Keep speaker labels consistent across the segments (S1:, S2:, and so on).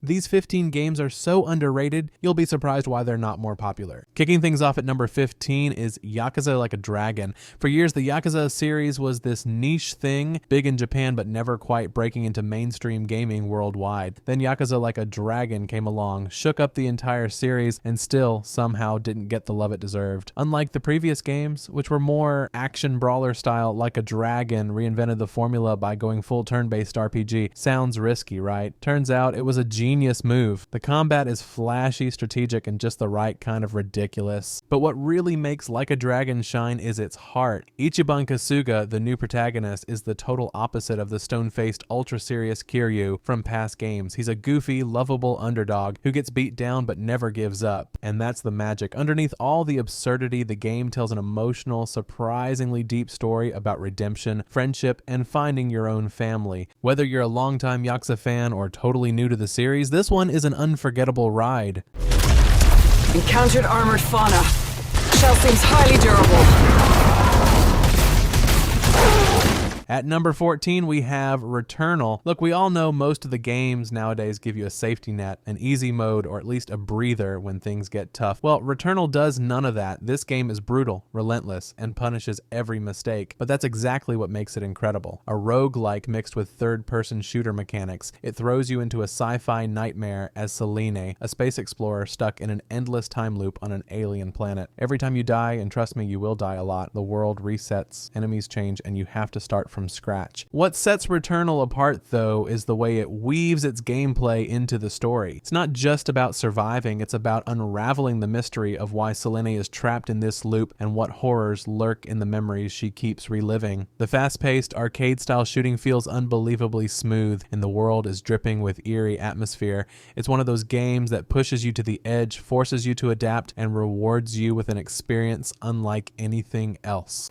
S1: These 15 games are so underrated, you'll be surprised why they're not more popular. Kicking things off at number 15 is Yakuza Like a Dragon. For years, the Yakuza series was this niche thing, big in Japan but never quite breaking into mainstream gaming worldwide. Then Yakuza Like a Dragon came along, shook up the entire series, and still somehow didn't get the love it deserved. Unlike the previous games, which were more action brawler style, Like a Dragon reinvented the formula by going full turn-based RPG. Sounds risky, right? Turns out it was a genius move. The combat is flashy, strategic, and just the right kind of ridiculous. But what really makes Like a Dragon shine is its heart. Ichiban Kasuga, the new protagonist, is the total opposite of the stone-faced, ultra-serious Kiryu from past games. He's a goofy, lovable underdog who gets beat down but never gives up. And that's the magic. Underneath all the absurdity, the game tells an emotional, surprisingly deep story about redemption, friendship, and finding your own family. Whether you're a longtime Yakuza fan or totally new to the series, this one is an unforgettable ride.
S2: Encountered armored fauna. Shell seems highly durable.
S1: At number 14, we have Returnal. Look, we all know most of the games nowadays give you a safety net, an easy mode, or at least a breather when things get tough. Well, Returnal does none of that. This game is brutal, relentless, and punishes every mistake. But that's exactly what makes it incredible. A roguelike mixed with third-person shooter mechanics. It throws you into a sci-fi nightmare as Selene, a space explorer stuck in an endless time loop on an alien planet. Every time you die, and trust me, you will die a lot, the world resets, enemies change, and you have to start from scratch. What sets Returnal apart, though, is the way it weaves its gameplay into the story. It's not just about surviving, it's about unraveling the mystery of why Selene is trapped in this loop and what horrors lurk in the memories she keeps reliving. The fast-paced, arcade-style shooting feels unbelievably smooth, and the world is dripping with eerie atmosphere. It's one of those games that pushes you to the edge, forces you to adapt, and rewards you with an experience unlike anything else.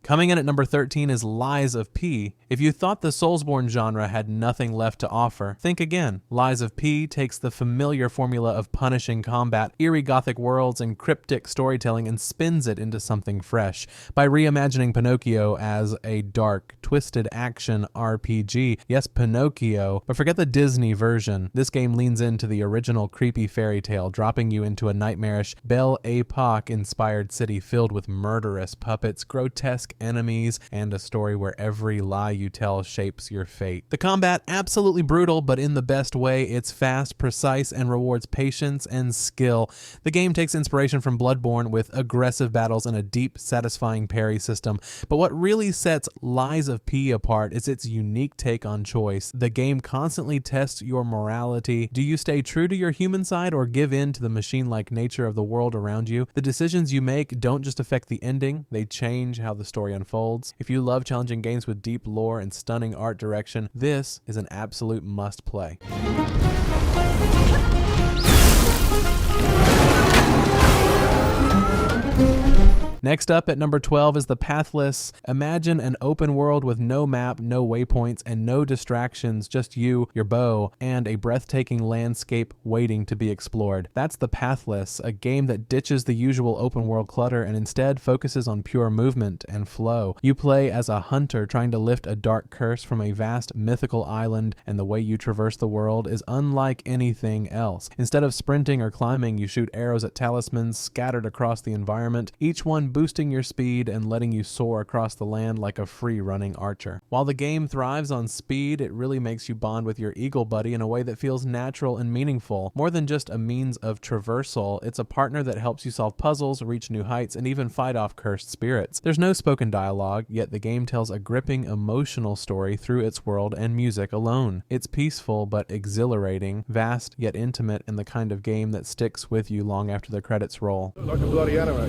S1: Coming in at number 13 is Lies of P. If you thought the Soulsborne genre had nothing left to offer, think again. Lies of P takes the familiar formula of punishing combat, eerie gothic worlds, and cryptic storytelling and spins it into something fresh by reimagining Pinocchio as a dark, twisted action RPG. Yes, Pinocchio, but forget the Disney version. This game leans into the original creepy fairy tale, dropping you into a nightmarish Belle Epoque-inspired city filled with murderous puppets, grotesque enemies, and a story where every lie you tell shapes your fate. The combat, absolutely brutal, but in the best way. It's fast, precise, and rewards patience and skill. The game takes inspiration from Bloodborne with aggressive battles and a deep, satisfying parry system. But what really sets Lies of P apart is its unique take on choice. The game constantly tests your morality. Do you stay true to your human side or give in to the machine-like nature of the world around you? The decisions you make don't just affect the ending, they change how the story unfolds. If you love challenging games with deep lore and stunning art direction, this is an absolute must-play. Next up at number 12 is The Pathless. Imagine an open world with no map, no waypoints, and no distractions, just you, your bow, and a breathtaking landscape waiting to be explored. That's The Pathless, a game that ditches the usual open world clutter and instead focuses on pure movement and flow. You play as a hunter trying to lift a dark curse from a vast mythical island, and the way you traverse the world is unlike anything else. Instead of sprinting or climbing, you shoot arrows at talismans scattered across the environment, each one boosting your speed and letting you soar across the land like a free-running archer. While the game thrives on speed, it really makes you bond with your eagle buddy in a way that feels natural and meaningful. More than just a means of traversal, it's a partner that helps you solve puzzles, reach new heights, and even fight off cursed spirits. There's no spoken dialogue, yet the game tells a gripping, emotional story through its world and music alone. It's peaceful but exhilarating, vast yet intimate, and the kind of game that sticks with you long after the credits roll.
S3: Like a bloody animal.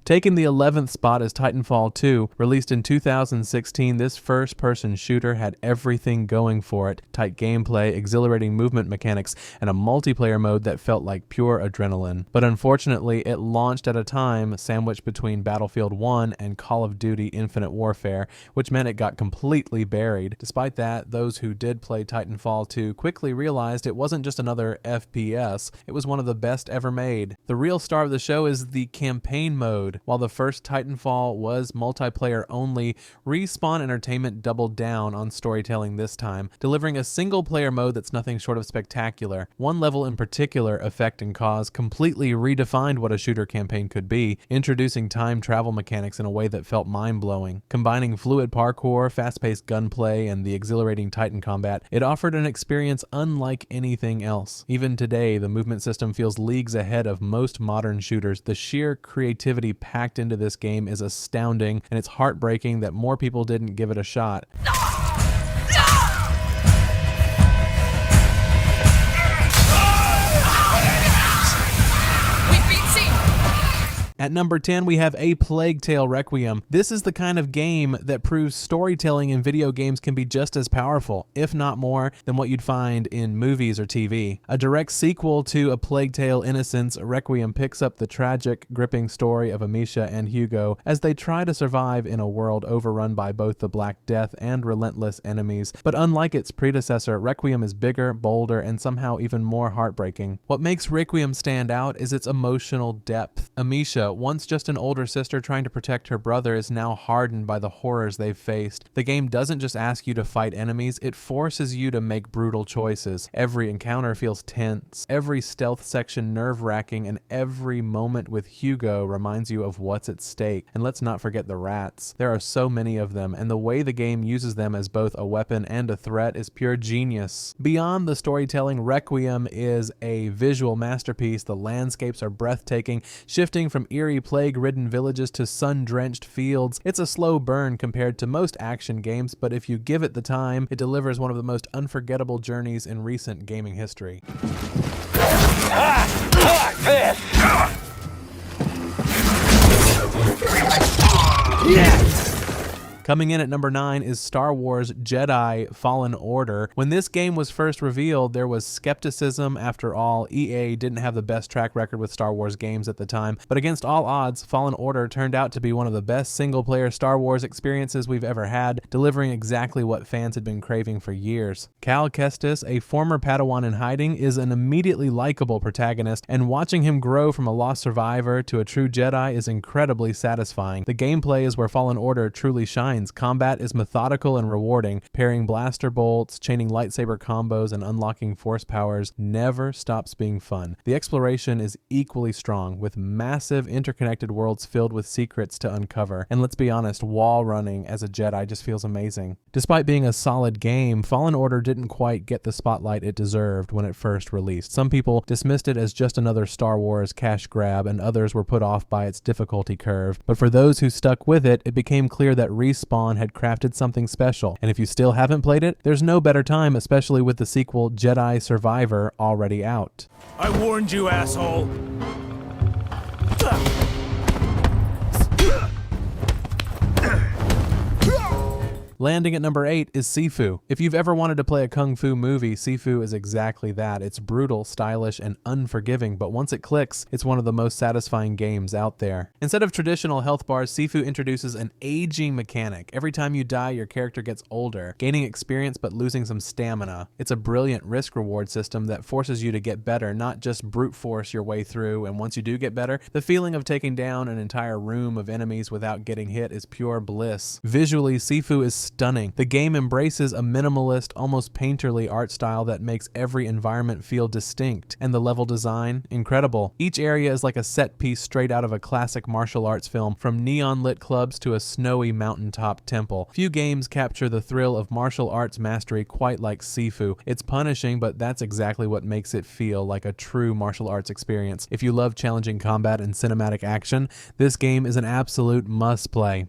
S1: Taking the 11th spot is Titanfall 2. Released in 2016, this first-person shooter had everything going for it. Tight gameplay, exhilarating movement mechanics, and a multiplayer mode that felt like pure adrenaline. But unfortunately, it launched at a time sandwiched between Battlefield 1 and Call of Duty Infinite Warfare, which meant it got completely buried. Despite that, those who did play Titanfall 2 quickly realized it wasn't just another FPS, it was one of the best ever made. The real star of the show is the campaign mode. While the first Titanfall was multiplayer only, Respawn Entertainment doubled down on storytelling this time, delivering a single-player mode that's nothing short of spectacular. One level in particular, Effect and Cause, completely redefined what a shooter campaign could be, introducing time travel mechanics in a way that felt mind-blowing. Combining fluid parkour, fast-paced gunplay, and the exhilarating Titan combat, it offered an experience unlike anything else. Even today, the movement system feels leagues ahead of most modern shooters. The sheer creativity packed into this game is astounding, and it's heartbreaking that more people didn't give it a shot. At number 10, we have A Plague Tale Requiem. This is the kind of game that proves storytelling in video games can be just as powerful, if not more, than what you'd find in movies or TV. A direct sequel to A Plague Tale Innocence, Requiem picks up the tragic, gripping story of Amisha and Hugo as they try to survive in a world overrun by both the Black Death and relentless enemies. But unlike its predecessor, Requiem is bigger, bolder, and somehow even more heartbreaking. What makes Requiem stand out is its emotional depth. Amisha, once just an older sister trying to protect her brother, is now hardened by the horrors they've faced. The game doesn't just ask you to fight enemies, it forces you to make brutal choices. Every encounter feels tense, every stealth section nerve-wracking, and every moment with Hugo reminds you of what's at stake. And let's not forget the rats. There are so many of them, and the way the game uses them as both a weapon and a threat is pure genius. Beyond the storytelling, Requiem is a visual masterpiece. The landscapes are breathtaking, shifting from eerie plague-ridden villages to sun-drenched fields. It's a slow burn compared to most action games, but if you give it the time, it delivers one of the most unforgettable journeys in recent gaming history. Coming in at number 9 is Star Wars Jedi Fallen Order. When this game was first revealed, there was skepticism. After all, EA didn't have the best track record with Star Wars games at the time, but against all odds, Fallen Order turned out to be one of the best single-player Star Wars experiences we've ever had, delivering exactly what fans had been craving for years. Cal Kestis, a former Padawan in hiding, is an immediately likable protagonist, and watching him grow from a lost survivor to a true Jedi is incredibly satisfying. The gameplay is where Fallen Order truly shines. Combat is methodical and rewarding. Pairing blaster bolts, chaining lightsaber combos, and unlocking force powers never stops being fun. The exploration is equally strong, with massive interconnected worlds filled with secrets to uncover. And let's be honest, wall running as a Jedi just feels amazing. Despite being a solid game, Fallen Order didn't quite get the spotlight it deserved when it first released. Some people dismissed it as just another Star Wars cash grab, and others were put off by its difficulty curve. But for those who stuck with it, it became clear that Respawn had crafted something special, and if you still haven't played it, there's no better time, especially with the sequel Jedi Survivor already out.
S3: I warned you, asshole!
S1: Landing at number 8 is Sifu. If you've ever wanted to play a kung fu movie, Sifu is exactly that. It's brutal, stylish, and unforgiving, but once it clicks, it's one of the most satisfying games out there. Instead of traditional health bars, Sifu introduces an aging mechanic. Every time you die, your character gets older, gaining experience but losing some stamina. It's a brilliant risk-reward system that forces you to get better, not just brute force your way through, and once you do get better, the feeling of taking down an entire room of enemies without getting hit is pure bliss. Visually, Sifu is stunning. The game embraces a minimalist, almost painterly art style that makes every environment feel distinct, and the level design, incredible. Each area is like a set piece straight out of a classic martial arts film, from neon-lit clubs to a snowy mountaintop temple. Few games capture the thrill of martial arts mastery quite like Sifu. It's punishing, but that's exactly what makes it feel like a true martial arts experience. If you love challenging combat and cinematic action, this game is an absolute must-play.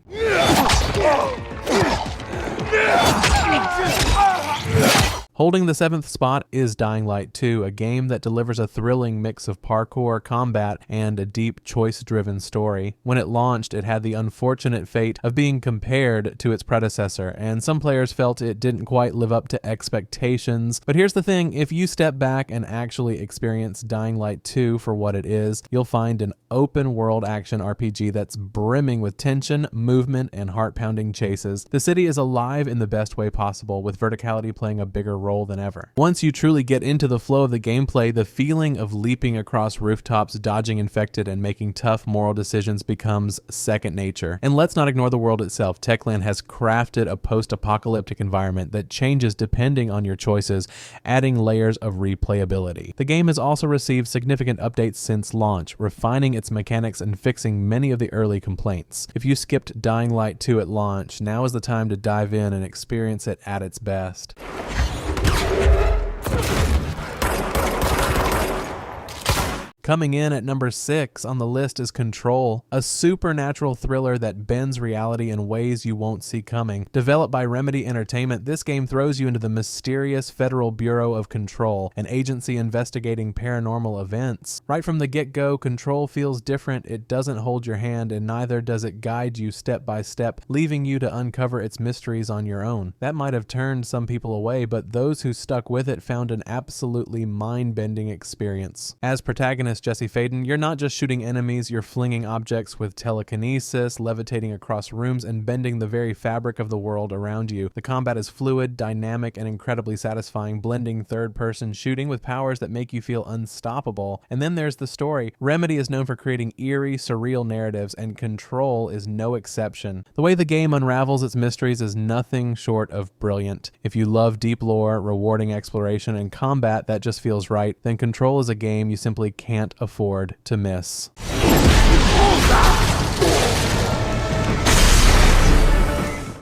S1: Holding the 7th spot is Dying Light 2, a game that delivers a thrilling mix of parkour, combat, and a deep choice-driven story. When it launched, it had the unfortunate fate of being compared to its predecessor, and some players felt it didn't quite live up to expectations. But here's the thing, if you step back and actually experience Dying Light 2 for what it is, you'll find an open-world action RPG that's brimming with tension, movement, and heart-pounding chases. The city is alive in the best way possible, with verticality playing a bigger role than ever. Once you truly get into the flow of the gameplay, the feeling of leaping across rooftops, dodging infected, and making tough moral decisions becomes second nature. And let's not ignore the world itself. Techland has crafted a post-apocalyptic environment that changes depending on your choices, adding layers of replayability. The game has also received significant updates since launch, refining its mechanics and fixing many of the early complaints. If you skipped Dying Light 2 at launch, now is the time to dive in and experience it at its best. Coming in at number 6 on the list is Control, a supernatural thriller that bends reality in ways you won't see coming. Developed by Remedy Entertainment, this game throws you into the mysterious Federal Bureau of Control, an agency investigating paranormal events. Right from the get-go, Control feels different, it doesn't hold your hand, and neither does it guide you step by step, leaving you to uncover its mysteries on your own. That might have turned some people away, but those who stuck with it found an absolutely mind-bending experience. As protagonist Jesse Faden, you're not just shooting enemies, you're flinging objects with telekinesis, levitating across rooms, and bending the very fabric of the world around you. The combat is fluid, dynamic, and incredibly satisfying, blending third-person shooting with powers that make you feel unstoppable. And then there's the story. Remedy is known for creating eerie, surreal narratives, and Control is no exception. The way the game unravels its mysteries is nothing short of brilliant. If you love deep lore, rewarding exploration, and combat that just feels right, then Control is a game you simply can't afford to miss.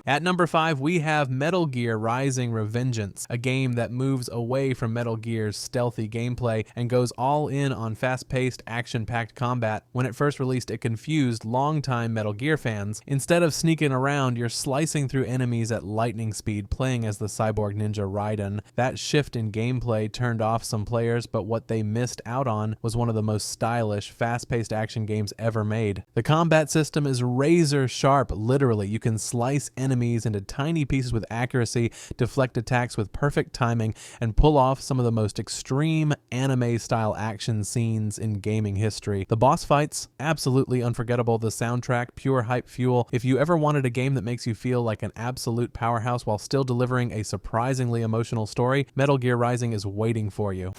S1: At number 5, we have Metal Gear Rising: Revengeance, a game that moves away from Metal Gear's stealthy gameplay and goes all in on fast-paced, action-packed combat. When it first released, it confused longtime Metal Gear fans. Instead of sneaking around, you're slicing through enemies at lightning speed, playing as the cyborg ninja Raiden. That shift in gameplay turned off some players, but what they missed out on was one of the most stylish, fast-paced action games ever made. The combat system is razor sharp, literally. You can slice enemies into tiny pieces with accuracy, deflect attacks with perfect timing, and pull off some of the most extreme anime-style action scenes in gaming history. The boss fights, absolutely unforgettable. The soundtrack, pure hype fuel. If you ever wanted a game that makes you feel like an absolute powerhouse while still delivering a surprisingly emotional story, Metal Gear Rising is waiting for you.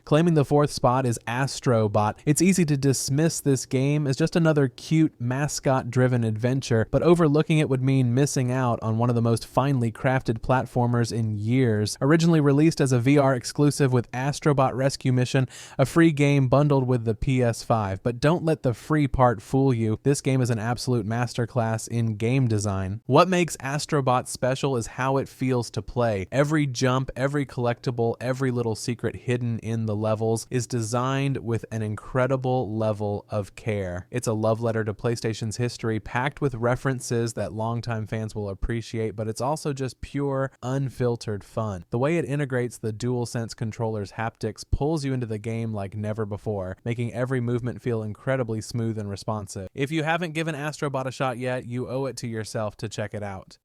S1: Claiming the 4th spot is Astro Bot. It's easy to dismiss this game as just another cute, mascot-driven adventure, but overlooking it would mean missing out on one of the most finely crafted platformers in years. Originally released as a VR exclusive with Astro Bot Rescue Mission, a free game bundled with the PS5. But don't let the free part fool you. This game is an absolute masterclass in game design. What makes Astro Bot special is how it feels to play. Every jump, every collectible, every little secret hidden in the levels is designed with an incredible level of care. It's a love letter to PlayStation's history, packed with references that longtime fans will appreciate, but it's also just pure, unfiltered fun. The way it integrates the DualSense controller's haptics pulls you into the game like never before, making every movement feel incredibly smooth and responsive. If you haven't given Astro Bot a shot yet, you owe it to yourself to check it out.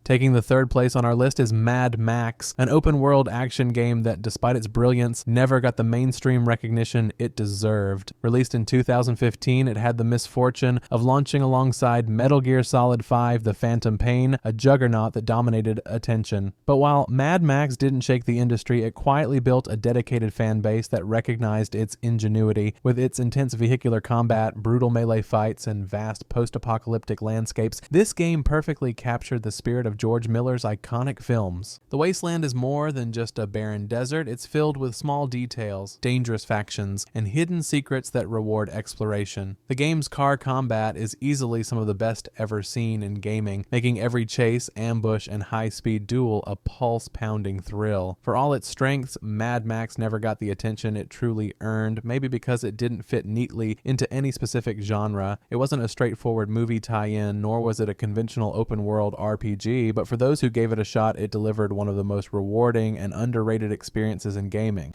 S1: Taking the 3rd place on our list is Mad Max, an open-world action game that, despite its brilliance, never got the mainstream recognition it deserved. Released in 2015, it had the misfortune of launching alongside Metal Gear Solid 5: The Phantom Pain, a juggernaut that dominated attention. But while Mad Max didn't shake the industry, it quietly built a dedicated fan base that recognized its ingenuity. With its intense vehicular combat, brutal melee fights, and vast post-apocalyptic landscapes, this game perfectly captured the spirit of of George Miller's iconic films. The Wasteland is more than just a barren desert, it's filled with small details, dangerous factions, and hidden secrets that reward exploration. The game's car combat is easily some of the best ever seen in gaming, making every chase, ambush, and high-speed duel a pulse-pounding thrill. For all its strengths, Mad Max never got the attention it truly earned, maybe because it didn't fit neatly into any specific genre. It wasn't a straightforward movie tie-in, nor was it a conventional open-world RPG, but for those who gave it a shot, it delivered one of the most rewarding and underrated experiences in gaming.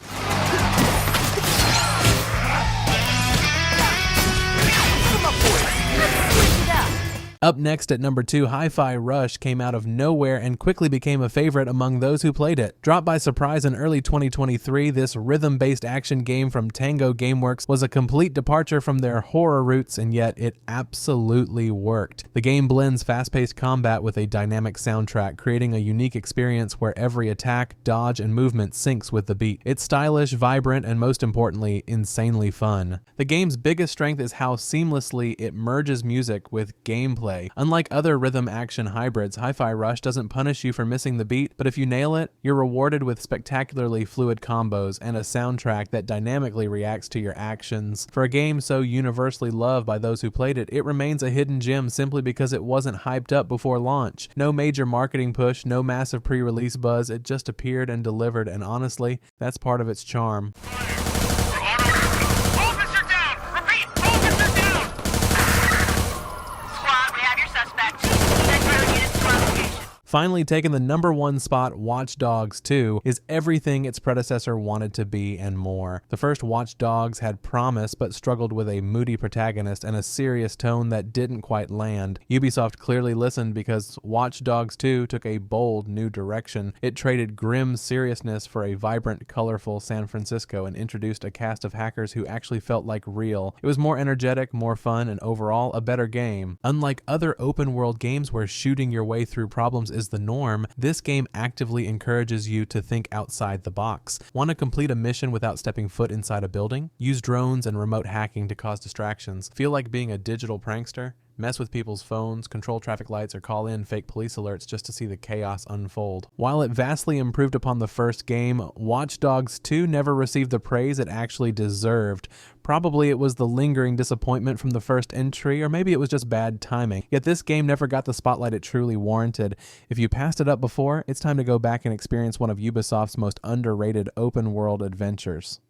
S1: Up next at number 2, Hi-Fi Rush came out of nowhere and quickly became a favorite among those who played it. Dropped by surprise in early 2023, this rhythm-based action game from Tango Gameworks was a complete departure from their horror roots, and yet it absolutely worked. The game blends fast-paced combat with a dynamic soundtrack, creating a unique experience where every attack, dodge, and movement syncs with the beat. It's stylish, vibrant, and most importantly, insanely fun. The game's biggest strength is how seamlessly it merges music with gameplay. Unlike other rhythm action hybrids, Hi-Fi Rush doesn't punish you for missing the beat, but if you nail it, you're rewarded with spectacularly fluid combos and a soundtrack that dynamically reacts to your actions. For a game so universally loved by those who played it, it remains a hidden gem simply because it wasn't hyped up before launch. No major marketing push, no massive pre-release buzz, it just appeared and delivered, and honestly, that's part of its charm. Finally taking the number 1 spot, Watch Dogs 2 is everything its predecessor wanted to be and more. The first Watch Dogs had promise but struggled with a moody protagonist and a serious tone that didn't quite land. Ubisoft clearly listened because Watch Dogs 2 took a bold new direction. It traded grim seriousness for a vibrant, colorful San Francisco and introduced a cast of hackers who actually felt like real. It was more energetic, more fun, and overall a better game. Unlike other open-world games where shooting your way through problems is the norm, this game actively encourages you to think outside the box. Want to complete a mission without stepping foot inside a building? Use drones and remote hacking to cause distractions. Feel like being a digital prankster? Mess with people's phones, control traffic lights, or call in fake police alerts just to see the chaos unfold. While it vastly improved upon the first game, Watch Dogs 2 never received the praise it actually deserved. Probably it was the lingering disappointment from the first entry, or maybe it was just bad timing. Yet this game never got the spotlight it truly warranted. If you passed it up before, it's time to go back and experience one of Ubisoft's most underrated open-world adventures.